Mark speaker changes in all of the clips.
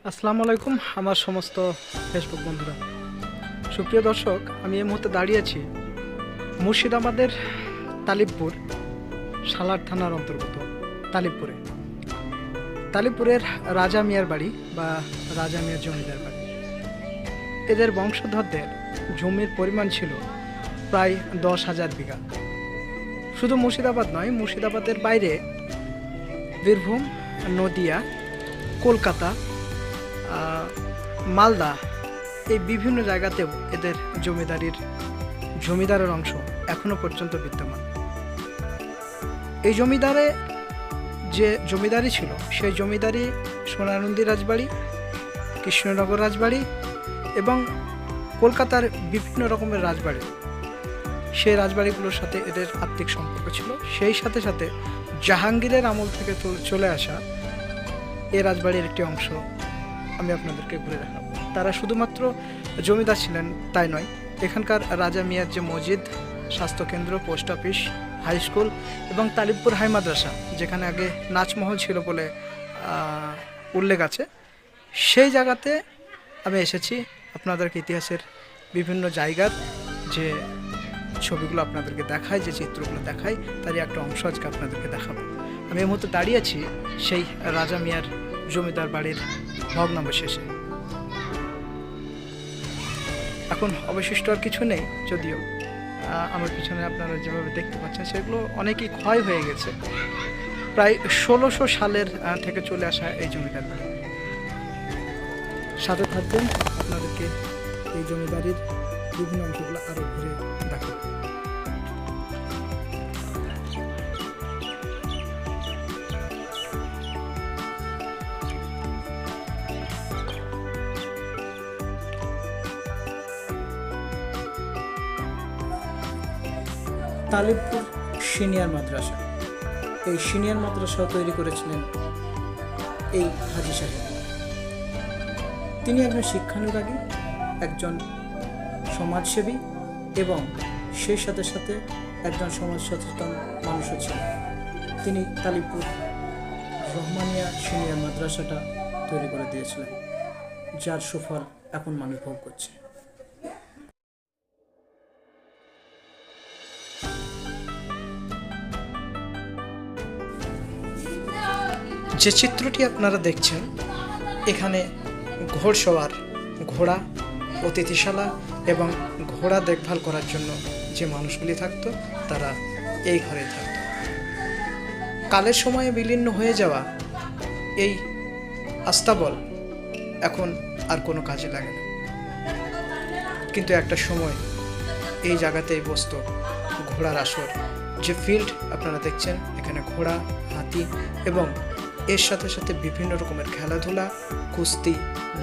Speaker 1: আসসালামু আলাইকুম আমার সমস্ত ফেসবুক বন্ধুরা। সুপ্রিয় দর্শক, আমি এই মুহূর্তে দাঁড়িয়ে আছি মুর্শিদাবাদের তালিবপুর সালার থানার অন্তর্গত তালিবপুরে। তালিবপুরের রাজা মিয়ার বাড়ি বা রাজা মিয়ার জমিদার বাড়ি। এদের বংশধরদের জমির পরিমাণ ছিল প্রায় 10,000 বিঘা। শুধু মুর্শিদাবাদ নয়, মুর্শিদাবাদের বাইরে বীরভূম, নদিয়া, কলকাতা, মালদা, এই বিভিন্ন জায়গাতেও এদের জমিদারের অংশ এখনো পর্যন্ত বিদ্যমান। এই যে জমিদারি ছিল, সেই জমিদারি সোনারুন্দি রাজবাড়ি, কৃষ্ণনগর রাজবাড়ি এবং কলকাতার বিভিন্ন রকমের রাজবাড়ি, সেই রাজবাড়িগুলোর সাথে এদের আত্মিক সম্পর্ক ছিল। সেই সাথে সাথে জাহাঙ্গীরের আমল থেকে চলে আসা এই রাজবাড়ির একটি অংশ আমি আপনাদেরকে ঘুরে দেখাবো। তারা শুধুমাত্র জমিদার ছিলেন তাই নয়, এখানকার রাজা মিয়ার যে মসজিদ, স্বাস্থ্যকেন্দ্র, পোস্ট অফিস, হাই স্কুল এবং তালিবপুর হাই মাদ্রাসা, যেখানে আগে নাচমহল ছিল বলে উল্লেখ আছে, সেই জায়গাতে আমি এসেছি আপনাদেরকে ইতিহাসের বিভিন্ন জায়গার যে ছবিগুলো আপনাদেরকে দেখায়, যে চিত্রগুলো দেখায়, তারই একটা অংশ আজকে আপনাদেরকে দেখাবো। আমি এই মুহূর্তে দাঁড়িয়ে আছি সেই রাজা মিয়ার জমিদার বাড়ির ভগ্নাবশেষে। এখন অবশিষ্ট আর কিছু নেই, যদিও আমার পিছনে আপনারা যেভাবে দেখতে পাচ্ছেন সেগুলো অনেকই ক্ষয় হয়ে গেছে। প্রায় 1600 সালের থেকে চলে আসা এই জমিদার বাড়ি। সাথে থাকবেন, আপনাদেরকে এই জমিদারির বিভিন্ন অংশগুলো আরো ঘুরে দেখাবো। তালিবপুর সিনিয়র মাদ্রাসা, এই সিনিয়র মাদ্রাসা তৈরি করেছিলেন এই হাজী সাহেব। তিনি একজন শিক্ষানুরাগী, একজন সমাজসেবী এবং সেই সাথে সাথে একজন সমাজ সচেতন মানুষও ছিলেন। তিনি তালিবপুর রহমানিয়া সিনিয়র মাদ্রাসাটা তৈরি করে দিয়েছিলেন, যার সুফল এখন মানুষ ভোগ করছে। যে চিত্রটি আপনারা দেখছেন, এখানে ঘোড়সওয়ার, ঘোড়া, অতিথিশালা এবং ঘোড়া দেখভাল করার জন্য যে মানুষগুলি থাকত, তারা এই ঘরে থাকত। কালের সময়ে বিলীন হয়ে যাওয়া এই আস্তাবল এখন আর কোনো কাজে লাগে না, কিন্তু একটা সময় এই জায়গাতেই বসত ঘোড়ার আসর। যে ফিল্ড আপনারা দেখছেন, এখানে ঘোড়া, হাতি এবং এর সাথে সাথে বিভিন্ন রকমের খেলাধুলা, কুস্তি,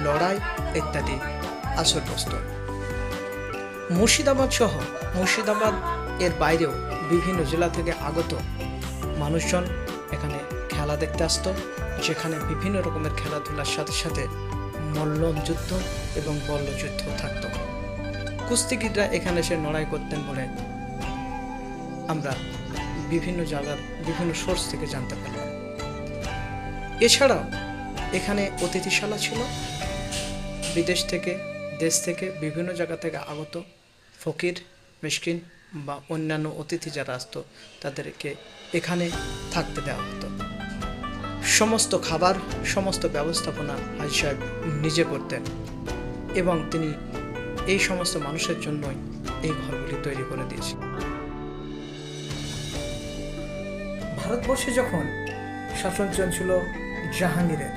Speaker 1: লড়াই ইত্যাদি আসর বসত। মুর্শিদাবাদ সহ মুর্শিদাবাদ এর বাইরেও বিভিন্ন জেলা থেকে আগত মানুষজন এখানে খেলা দেখতে আসত, যেখানে বিভিন্ন রকমের খেলাধুলার সাথে সাথে মল্লযুদ্ধ এবং বল্লযুদ্ধ থাকত। কুস্তিগিররা এখানে এসে লড়াই করতেন বলে আমরা বিভিন্ন জায়গার বিভিন্ন সোর্স থেকে জানতে পারলাম। এছাড়াও এখানে অতিথিশালা ছিল। বিদেশ থেকে, দেশ থেকে, বিভিন্ন জায়গা থেকে আগত ফকির, মিসকিন বা অন্যান্য অতিথি যারা আসতো, তাদেরকে এখানে থাকতে দেওয়া হতো। সমস্ত খাবার, সমস্ত ব্যবস্থাপনা হাজী সাহেব নিজে করতেন এবং তিনি এই সমস্ত মানুষের জন্যই এই ঘরগুলি তৈরি করে দিয়েছেন। ভারতবর্ষে যখন শাসন চলছিল জাহাঙ্গীরের,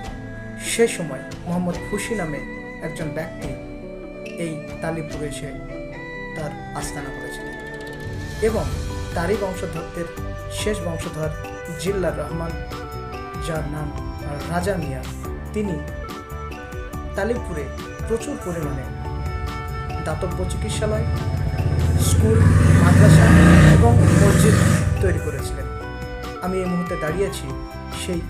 Speaker 1: সে সময় মোহাম্মদ খুশি নামে একজন ব্যক্তি এই তালিবপুরে এসে তার আস্তানা করেছিলেন এবং তারই বংশধরদের শেষ বংশধর জিল্লার রহমান, যার নাম রাজা মিয়া, তিনি তালিবপুরে প্রচুর পরিমাণে দাতব্য চিকিৎসালয়, স্কুল, মাদ্রাসা এবং মসজিদ তৈরি করেছিলেন। আমি এই মুহূর্তে দাঁড়িয়েছি সেই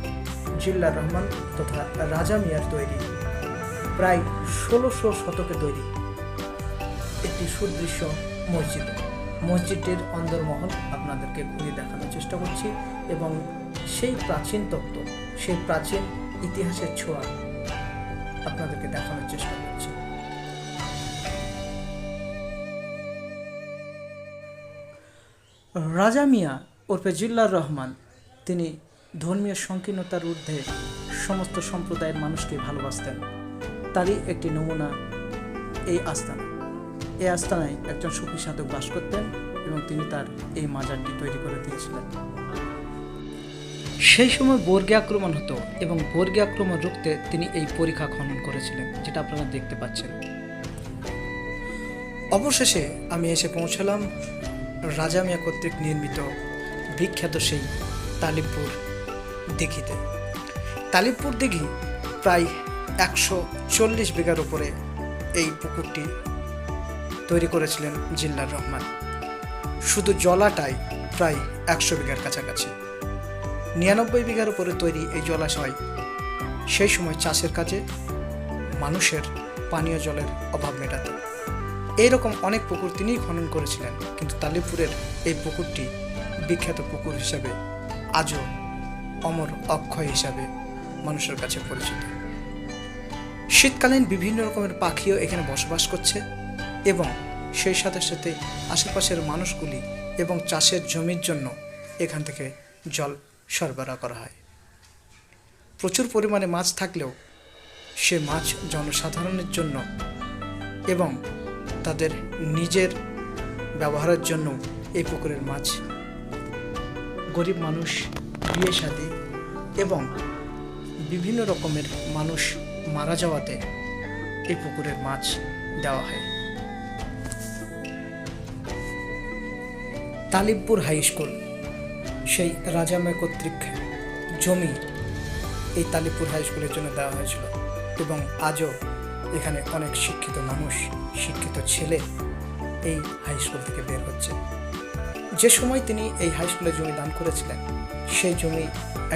Speaker 1: জিল্লার রহমান তথা রাজা মিয়ার তৈরি প্রায় 1600 শতকে তৈরি একটি সুদৃশ্য মসজিদটির অন্দরমহল আপনাদেরকে ঘুরে দেখানোর চেষ্টা করছি এবং সেই প্রাচীন তত্ত্ব, সেই প্রাচীন ইতিহাসের ছোঁয়া আপনাদেরকে দেখানোর চেষ্টা করছি। রাজা মিয়া ওরফে জিল্লার রহমান তিনি ধর্মীয় সংকীর্ণতার ঊর্ধ্বে সমস্ত সম্প্রদায়ের মানুষকে ভালোবাসতেন। তারই একটি নমুনা এই আস্তানা। এই আস্তানায় একজন সুফি সাধক বাস করতেন এবং তিনি তার এই মাজারটি তৈরি করে দিয়েছিলেন। সেই সময় বর্গী আক্রমণ হতো এবং বর্গী আক্রমণ রুখতে তিনি এই পরিখা খনন করেছিলেন, যেটা আপনারা দেখতে পাচ্ছেন। অবশেষে আমি এসে পৌঁছালাম রাজা মিয়া কর্তৃক নির্মিত বিখ্যাত সেই তালিবপুর দিঘিতে। তালিবপুর দিঘি প্রায় 140 বিঘার উপরে এই পুকুরটি তৈরি করেছিলেন জিল্লার রহমান। শুধু জলাটাই প্রায় 100 বিঘার কাছাকাছি। 99 বিঘার উপরে তৈরি এই জলাশয় সেই সময় চাষের কাজে মানুষের পানীয় জলের অভাব মেটাত। এইরকম অনেক পুকুর তিনিই খনন করেছিলেন, কিন্তু তালিবপুরের এই পুকুরটি বিখ্যাত পুকুর হিসাবে আজও অমর অক্ষয় হিসাবে মানুষের কাছে পরিচিত। শীতকালীন বিভিন্ন রকমের পাখিও এখানে বসবাস করছে এবং সেই সাথে সাথে আশেপাশের মানুষগুলি এবং চাষের জমির জন্য এখান থেকে জল সরবরাহ করা হয়। প্রচুর পরিমাণে মাছ থাকলেও সে মাছ জনসাধারণের জন্য এবং তাদের নিজের ব্যবহারের জন্য এই পুকুরের মাছ গরিব মানুষ, বিয়ে শাদী এবং বিভিন্ন রকমের মানুষ মারা যাওয়াতে এই পুকুরের মাছ দেওয়া হয়। তালিবপুর হাই স্কুল সেই রাজা মিয়া কর্তৃক জমি এই তালিবপুর হাই স্কুলের জন্য দেওয়া হয়েছিল এবং আজও এখানে অনেক শিক্ষিত মানুষ, শিক্ষিত ছেলে এই হাই স্কুল থেকে বের হচ্ছে। যে সময় তিনি এই হাই স্কুলে জমি দান করেছিলেন, সেই জমি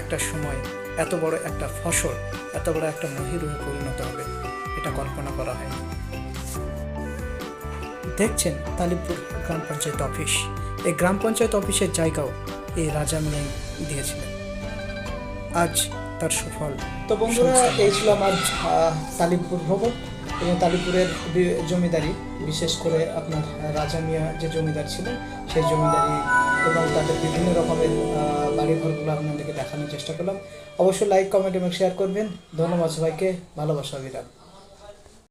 Speaker 1: একটা সময় এত বড় একটা ফসল, এত বড় একটা মহিরুহে পরিণত হবে এটা কল্পনা করা হয়নি। দেখছেন তালিবপুর গ্রাম পঞ্চায়েত অফিস। এই গ্রাম পঞ্চায়েত অফিসের জায়গাও এই রাজা মিয়াই দিয়েছিলেন। আজ তার সুফল। তো বন্ধুরা, এই ছিল আমার তালিবপুর ভ্রমণ এবং তালিবপুরের জমিদারি, বিশেষ করে আপনার রাজা মিয়া যে জমিদার ছিলেন সেই জমিদারি এবং তাদের বিভিন্ন রকমের বাড়িঘরগুলো আপনাদেরকে দেখানোর চেষ্টা করলাম। অবশ্যই লাইক, কমেন্ট এবং শেয়ার করবেন। ধন্যবাদ সবাইকে, ভালোবাসা, বিরাম।